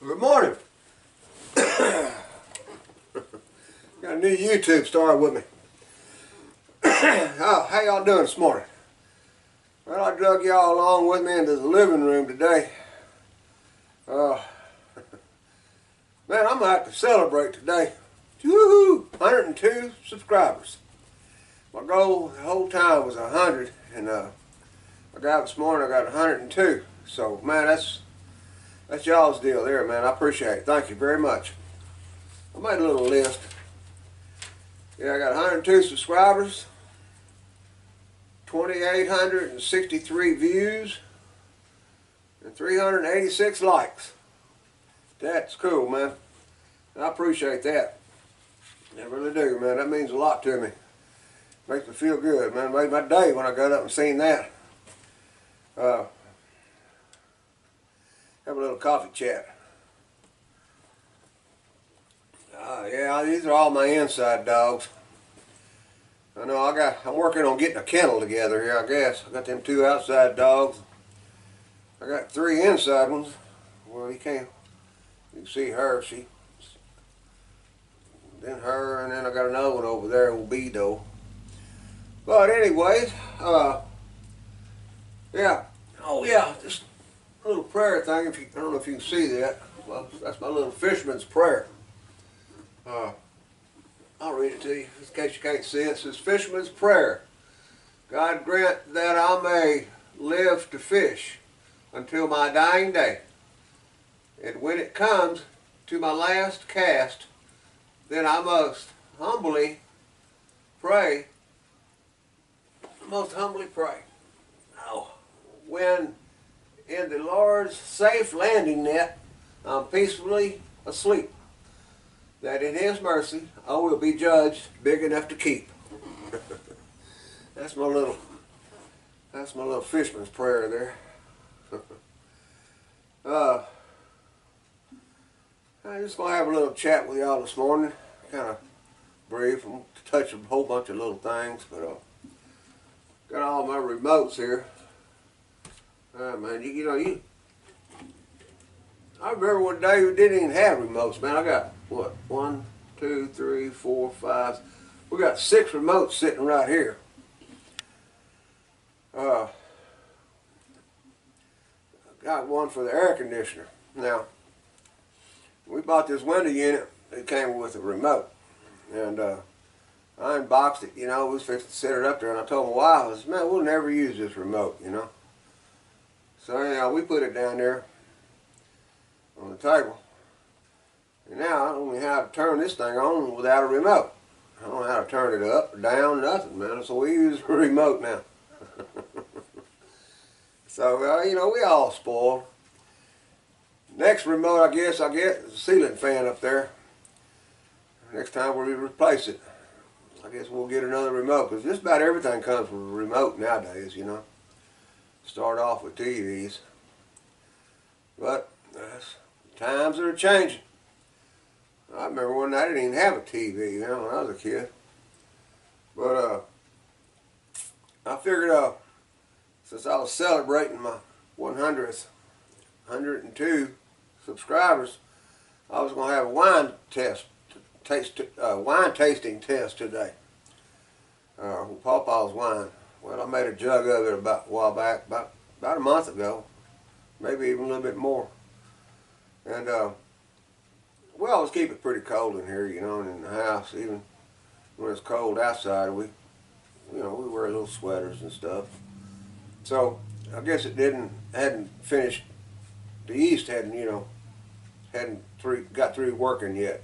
Good morning. Got a new YouTube star with me. Oh, how y'all doing this morning? Well, I drug y'all along with me into the living room today. Man, I'm gonna have to celebrate today. Woohoo! 102 subscribers. My goal the whole time was 100, and I got this morning. I got 102. So, man, that's y'all's deal there, man. I appreciate it. Thank you very much. I made a little list. Yeah, I got 102 subscribers, 2,863 views, and 386 likes. That's cool, man. I appreciate that. I really do, man. That means a lot to me. Makes me feel good, man. Made my day when I got up and seen that. Have a little coffee chat. Yeah, these are all my inside dogs. I know I'm working on getting a kennel together here, I guess. I got them 2 outside dogs. I got 3 inside ones. Well, you can see her. Then her, and then I got another one over there, old Bedo. But anyways, yeah. Oh yeah, just a little prayer thing. I don't know if you can see that. Well, that's my little fisherman's prayer. I'll read it to you in case you can't see it. It says, "Fisherman's prayer. God grant that I may live to fish until my dying day. And when it comes to my last cast, then I must humbly pray." Most humbly pray. Oh, when in the Lord's safe landing net, I'm peacefully asleep, that in His mercy I will be judged big enough to keep. That's my little fisherman's prayer there. I'm just gonna have a little chat with y'all this morning, kind of brief. I'm gonna touch a whole bunch of little things, but got all my remotes here. Man, I remember one day we didn't even have remotes, man. I got, what, 1, 2, 3, 4, 5. We got 6 remotes sitting right here. Got one for the air conditioner. Now, we bought this window unit. It came with a remote. And I unboxed it, we was fixing to set it up there, and I told my wife, I said, man, we'll never use this remote, So anyhow, we put it down there on the table. And now I don't know how to turn this thing on without a remote. I don't know how to turn it up or down, nothing, man. So we use a remote now. So, we all spoiled. Next remote, I guess I get is a ceiling fan up there. Next time we replace it, I guess we'll get another remote, because just about everything comes with a remote nowadays, Start off with TVs. But times are changing. I remember when I didn't even have a TV, when I was a kid. But I figured since I was celebrating my 102 subscribers, I was going to have a wine tasting test today. Pawpaw's wine. Well, I made a jug of it about a while back, about a month ago, maybe even a little bit more. And we always keep it pretty cold in here, and in the house, even when it's cold outside, we wear little sweaters and stuff. So I guess it hadn't finished. The yeast hadn't got through working yet,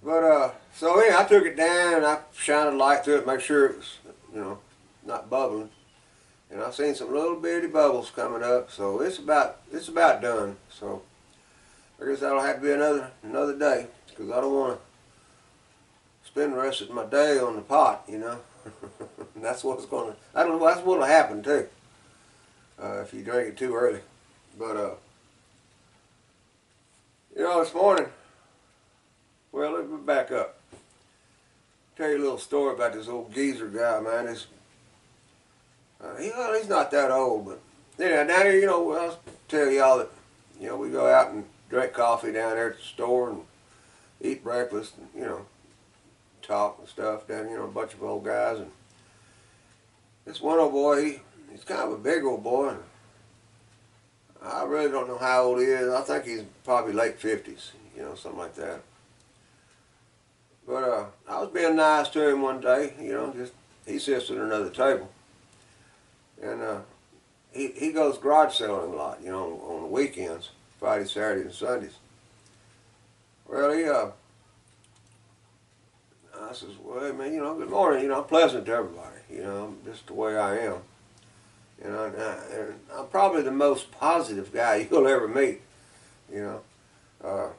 But so anyway, I took it down and I shined a light through it, make sure it was, not bubbling. And I seen some little bitty bubbles coming up, so it's about done. So I guess that'll have to be another day, because I don't want to spend the rest of my day on the pot, That's what's that's what'll happen too, if you drink it too early. But this morning, well, let me back up. Tell you a little story about this old geezer guy, man. He's not that old, but anyhow, down here, I'll tell y'all that you know, we go out and drink coffee down there at the store and eat breakfast and, you know, talk and stuff down, you know, a bunch of old guys. And this one old boy, he's kind of a big old boy. And I really don't know how old he is. I think he's probably late 50s, you know, something like that. But I was being nice to him one day, you know, just he sits at another table. And he goes garage selling a lot, you know, on the weekends, Friday, Saturday, and Sundays. Well, I says, well, hey, man, you know, good morning. You know, I'm pleasant to everybody, you know, just the way I am. You know, and I'm probably the most positive guy you'll ever meet, you know.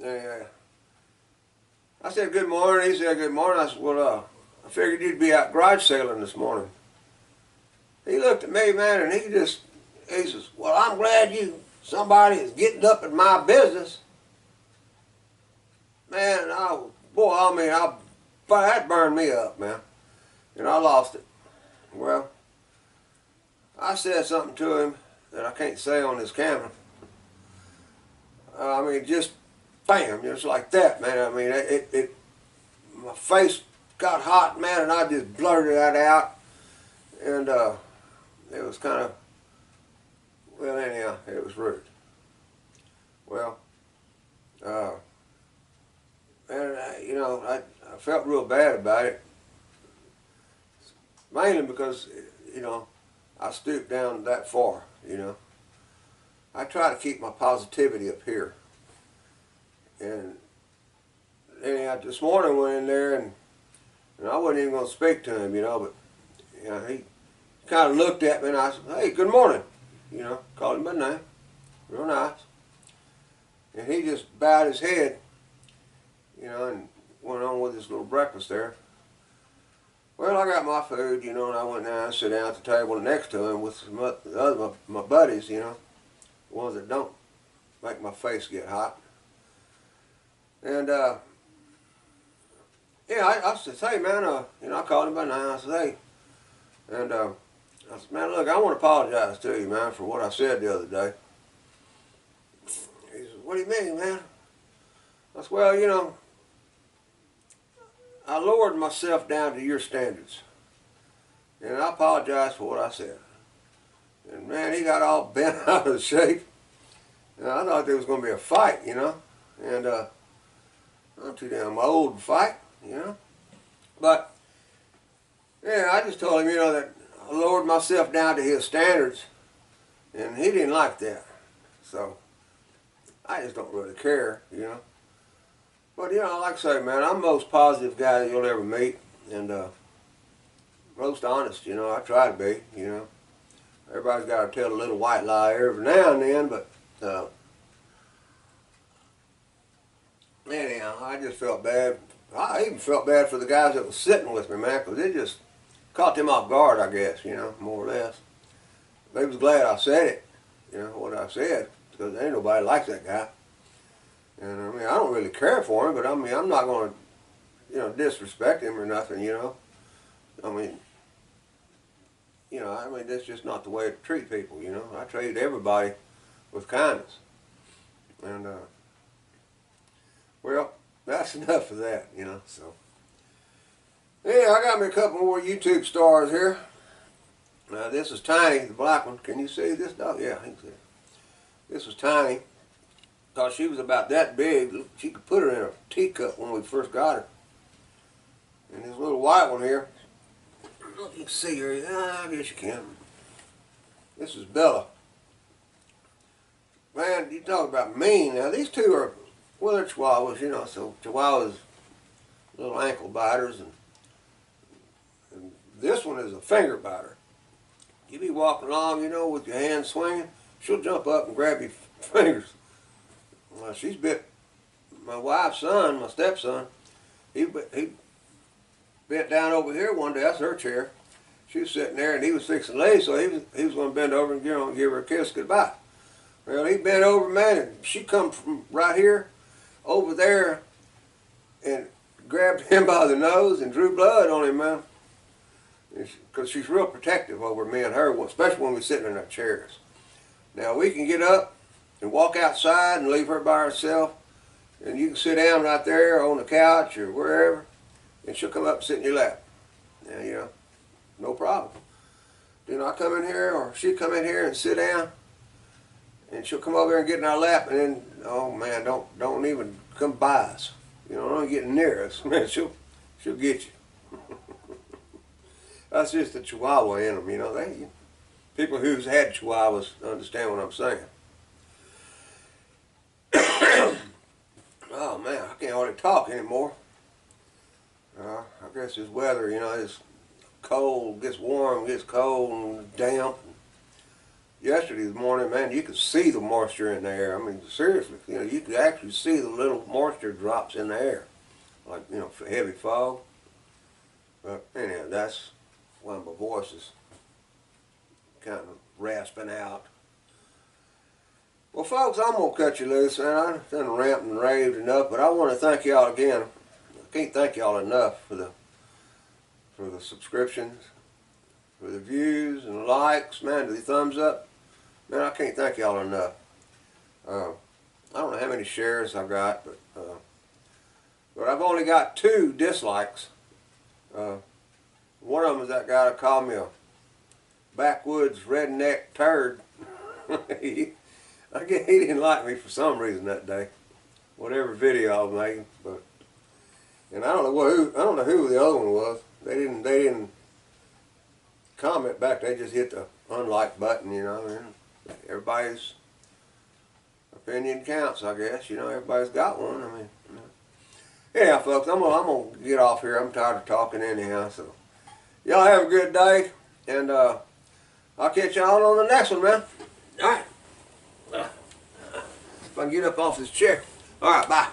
And, I said, good morning. He said, good morning. I said, well, I figured you'd be out garage selling this morning. He looked at me, man, and he says, well, I'm glad somebody is getting up in my business. Man, that burned me up, man. And I lost it. Well, I said something to him that I can't say on this camera. I mean, just bam, just like that, man. I mean, my face got hot, man, and I just blurted that out. And it was kind of, well, anyhow, it was rude. Well, and you know, I felt real bad about it, mainly because, you know, I stooped down that far, you know. I try to keep my positivity up here. And anyhow, this morning I went in there and I wasn't even going to speak to him, you know, but, you know, he kind of looked at me and I said, hey, good morning, you know, called him by name, real nice. And he just bowed his head, you know, and went on with his little breakfast there. Well, I got my food, you know, and I went down and sat down at the table next to him with some other my buddies, you know, the ones that don't make my face get hot. And yeah, I said, hey, man, you know, I called him by name. I said, hey, and I said, man, look, I want to apologize to you, man, for what I said the other day. He said, what do you mean, man? I said, well, you know, I lowered myself down to your standards. And I apologize for what I said. And man, he got all bent out of shape. And I thought there was going to be a fight, you know. And I'm too damn old to fight, you know. But, yeah, I just told him, you know, that I lowered myself down to his standards. And he didn't like that. So, I just don't really care, you know. But, you know, like I say, man, I'm the most positive guy that you'll ever meet, and most honest, you know, I try to be, you know. Everybody's got to tell a little white lie every now and then, but anyhow, I just felt bad. I even felt bad for the guys that was sitting with me, man, because it just caught them off guard, I guess, you know, more or less. They was glad I said it, you know, what I said, because ain't nobody likes that guy. And I mean, I don't really care for him, but I mean, I'm not going to, you know, disrespect him or nothing, you know. I mean, you know, that's just not the way to treat people, you know. I treat everybody with kindness. And, well, that's enough of that, you know, so. Yeah, I got me a couple more YouTube stars here. Now, this is Tiny, the black one. Can you see this dog? Yeah, I can see it. This was Tiny. Because she was about that big, she could put her in a teacup when we first got her. And this little white one here, I don't know if you can see her, yeah, I guess you can. This is Bella. Man, you talk about mean. Now these two are, well, they're Chihuahuas, you know, so Chihuahuas, little ankle biters, and this one is a finger biter. You be walking along, you know, with your hands swinging, she'll jump up and grab your fingers. Well, she's bit my wife's son, my stepson. He bent down over here one day. That's her chair. She was sitting there, and he was fixing to leave, so he was going to bend over and give her a kiss goodbye. Well, he bent over, man, and she come from right here over there and grabbed him by the nose and drew blood on him, man. Because she's real protective over me and her, especially when we're sitting in our chairs. Now we can get up and walk outside and leave her by herself, and you can sit down right there on the couch or wherever, and she'll come up and sit in your lap. Now, you know, no problem. Then I come in here, or she come in here and sit down, and she'll come over here and get in our lap, and then, oh man, don't even come by us. You know, don't get near us. Man, she'll get you. That's just the Chihuahua in them, you know. People who's had Chihuahuas understand what I'm saying. Oh man, I can't hardly talk anymore. I guess this weather, you know, it's cold, gets warm, gets cold and damp. Yesterday's morning, man, you could see the moisture in the air. I mean, seriously, you know, you could actually see the little moisture drops in the air, like, you know, heavy fog. But anyhow, that's why my voice is kind of rasping out. Well, folks, I'm going to cut you loose, man. I've done ranted and raved enough, but I want to thank y'all again. I can't thank y'all enough for the subscriptions, for the views and the likes, man, the thumbs up. Man, I can't thank y'all enough. I don't know how many shares I've got, but I've only got 2 dislikes. One of them is that guy that called me a backwoods redneck turd. He didn't like me for some reason that day, whatever video I was making. And I don't know who the other one was. They didn't comment back. They just hit the unlike button, you know. And everybody's opinion counts, I guess. You know, everybody's got one. I mean, you know. Anyhow, folks, I'm gonna get off here. I'm tired of talking anyhow. So, y'all have a good day, and I'll catch y'all on the next one, man. All right. If I can get up off this chair. All right, bye.